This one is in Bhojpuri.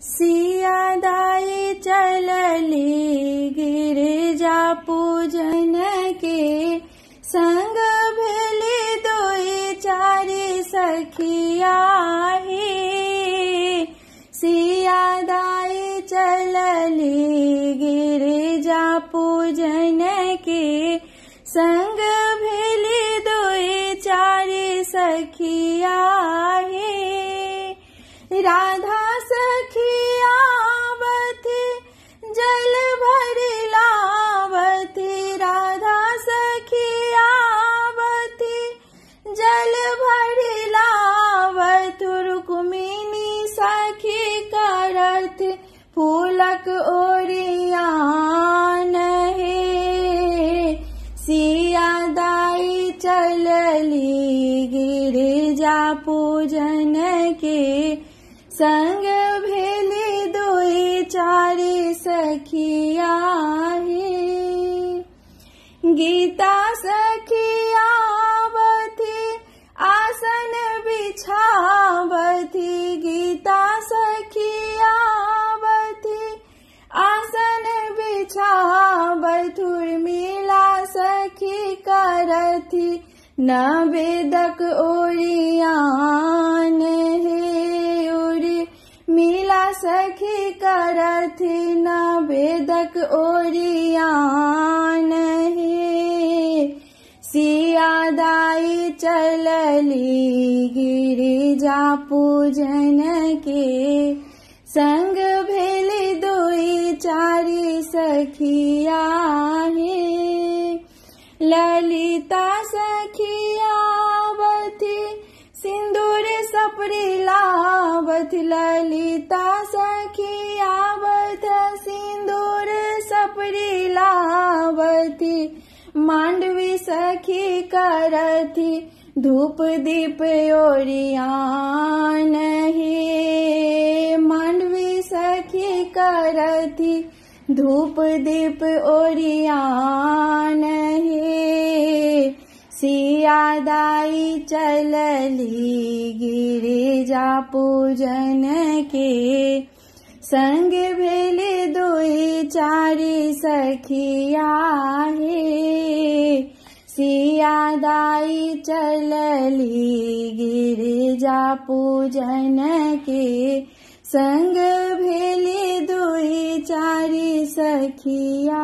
सिया दाई चलली गिरिजा पूजन के संग भेली दोई चारि सखिया हे। सिया दाई चलली गिरिजा पूजन के संग भेली दोई चारि सखिया हे। राधा सखिया बथी जल भरी लावथी, राधा सखिया बथी जल भरी लावथ। रुक्मिणी सखी करथ फूलक ओरियान हे। सिया दाई चलली गिरिजा पूजन के संग भेली दोई चारि सखिया हे। गीता सखिया बथी आसन बिछावथी, गीता सखिया बथी आसन बिछावथ। उर्मिला सखी करथी नवेदक ओरियान हे। उर्मिला सखी करथी नवेदक ओरियान हे। सिया दाई चलली गिरिजा पूजन के संग भेली दोई चारि सखिया हे। ललिता सखिया बथी सिंदूर सपरी लावथ, ललिता सखिया बथ सिंदूर सपरी लावथी। मांडवी सखी करथी धूप दीप ओरियान हे। मांडवी सखी करथी धूप दीप ओरियान हे। सिया दाई चलली गिरिजा पूजन के संग भेली दोई चारि सखिया हे। सिया दाई चलली गिरिजा पूजन के संग भेली दोई चारि सखिया।